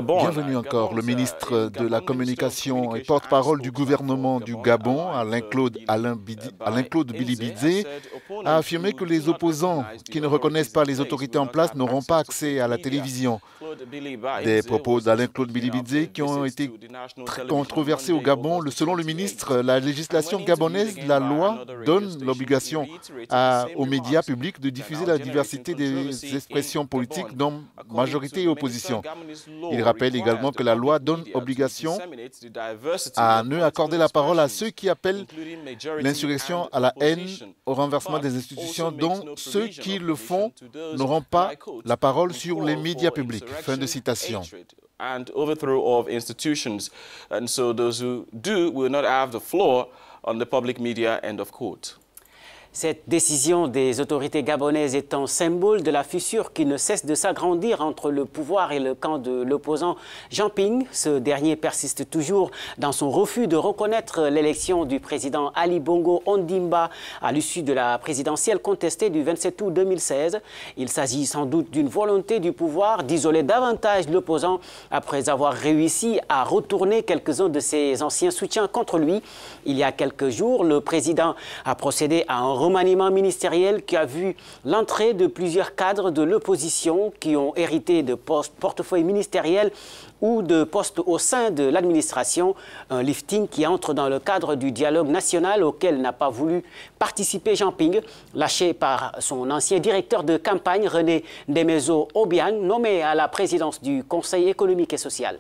Bienvenue encore. Le ministre de la Communication et porte-parole du gouvernement du Gabon, Alain-Claude Bilibidze, a affirmé que les opposants qui ne reconnaissent pas les autorités en place n'auront pas accès à la télévision. Des propos d'Alain-Claude Bilibidze qui ont été très controversés au Gabon. Selon le ministre, la législation gabonaise, la loi, donne l'obligation aux médias publics de diffuser la diversité des expressions politiques dont majorité et opposition. Il rappelle également que la loi donne obligation à ne accorder la parole à ceux qui appellent l'insurrection à la haine, au renversement des institutions, dont ceux qui le font n'auront pas la parole sur les médias publics. Fin de citation. And overthrow of institutions. And so those who do will not have the floor on the public media, end of quote. Cette décision des autorités gabonaises est un symbole de la fissure qui ne cesse de s'agrandir entre le pouvoir et le camp de l'opposant Jean Ping. Ce dernier persiste toujours dans son refus de reconnaître l'élection du président Ali Bongo Ondimba à l'issue de la présidentielle contestée du 27 août 2016. Il s'agit sans doute d'une volonté du pouvoir d'isoler davantage l'opposant après avoir réussi à retourner quelques-uns de ses anciens soutiens contre lui. Il y a quelques jours, le président a procédé à un remaniement ministériel qui a vu l'entrée de plusieurs cadres de l'opposition qui ont hérité de portefeuilles ministériels ou de postes au sein de l'administration, un lifting qui entre dans le cadre du dialogue national auquel n'a pas voulu participer Jean Ping, lâché par son ancien directeur de campagne René Ndemezo Obiang, nommé à la présidence du Conseil économique et social.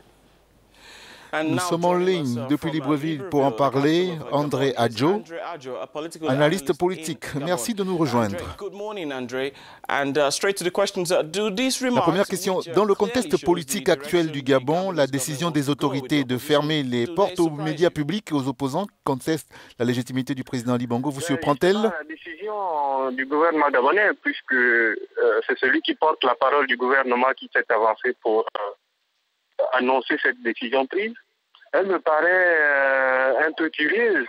Nous sommes en ligne depuis Libreville pour en parler. André Adjo, analyste politique. Merci de nous rejoindre. La première question, dans le contexte politique actuel du Gabon, la décision des autorités de fermer les portes aux médias publics et aux opposants conteste la légitimité du président Ali Bongo. Vous surprend-elle? La décision du gouvernement gabonais, puisque c'est celui qui porte la parole du gouvernement qui s'est avancé pour annoncer cette décision prise, elle me paraît un peu curieuse.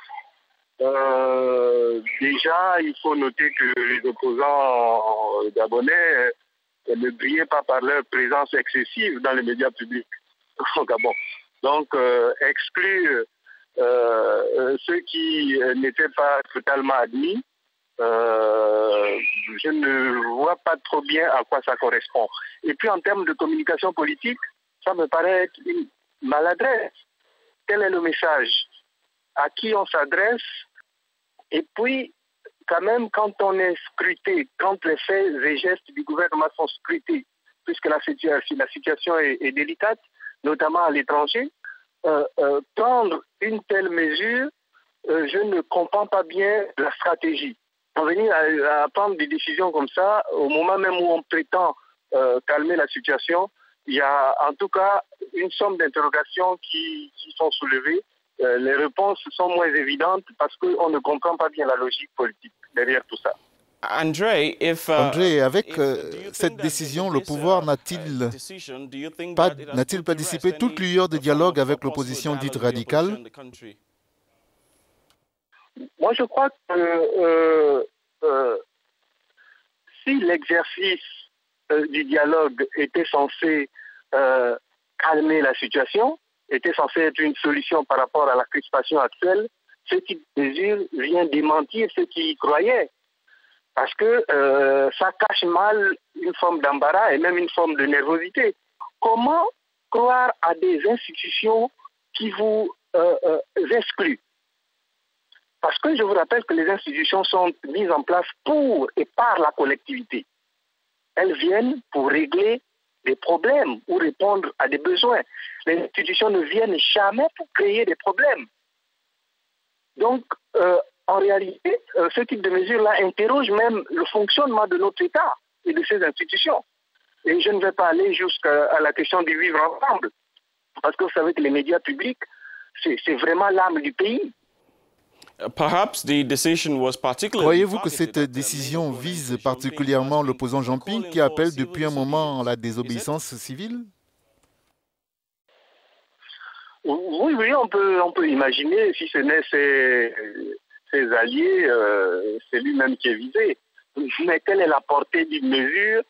Déjà, il faut noter que les opposants gabonais ne brillaient pas par leur présence excessive dans les médias publics au Gabon. Donc, exclure ceux qui n'étaient pas totalement admis, je ne vois pas trop bien à quoi ça correspond. Et puis, en termes de communication politique, ça me paraît être une maladresse. Quel est le message? À qui on s'adresse? Et puis, quand même, quand on est scruté, quand les faits et gestes du gouvernement sont scrutés, puisque la situation est délicate, notamment à l'étranger, prendre une telle mesure, je ne comprends pas bien la stratégie. En venir à prendre des décisions comme ça, au moment même où on prétend calmer la situation, il y a en tout cas une somme d'interrogations qui sont soulevées. Les réponses sont moins évidentes parce qu'on ne comprend pas bien la logique politique derrière tout ça. André, avec cette décision, le pouvoir n'a-t-il pas dissipé toute lueur de dialogue avec l'opposition dite radicale? Moi, je crois que si l'exercice du dialogue était censé calmer la situation, était censé être une solution par rapport à la crispation actuelle, ce type de mesure vient démentir ceux qui y croyaient. Parce que ça cache mal une forme d'embarras et même une forme de nervosité. Comment croire à des institutions qui vous excluent? Parce que je vous rappelle que les institutions sont mises en place pour et par la collectivité. Elles viennent pour régler des problèmes ou répondre à des besoins. Les institutions ne viennent jamais pour créer des problèmes. Donc, en réalité, ce type de mesure-là interroge même le fonctionnement de notre État et de ses institutions. Et je ne vais pas aller jusqu'à la question du vivre ensemble. Parce que vous savez que les médias publics, c'est vraiment l'âme du pays. Croyez-vous que cette décision vise particulièrement l'opposant Jean Ping qui appelle depuis un moment à la désobéissance civile? Oui, on peut imaginer, si ce n'est ses alliés, c'est lui-même qui est visé. Mais quelle est la portée d'une mesure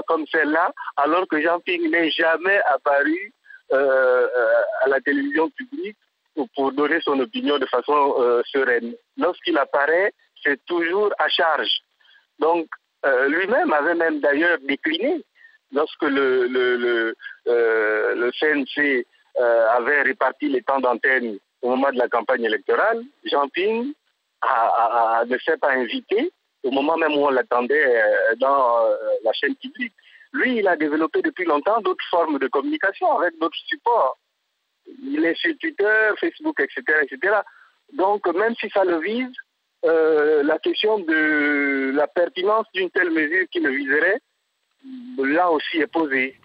comme celle-là, alors que Jean Ping n'est jamais apparu à la télévision publique pour donner son opinion de façon sereine. Lorsqu'il apparaît, c'est toujours à charge. Donc, lui-même avait même d'ailleurs décliné lorsque le CNC avait réparti les temps d'antenne au moment de la campagne électorale. Jean Ping ne s'est pas invité au moment même où on l'attendait dans la chaîne publique. Lui, il a développé depuis longtemps d'autres formes de communication avec d'autres supports. Il est sur Twitter, Facebook, etc., etc. Donc, même si ça le vise, la question de la pertinence d'une telle mesure qui le viserait, là aussi est posée.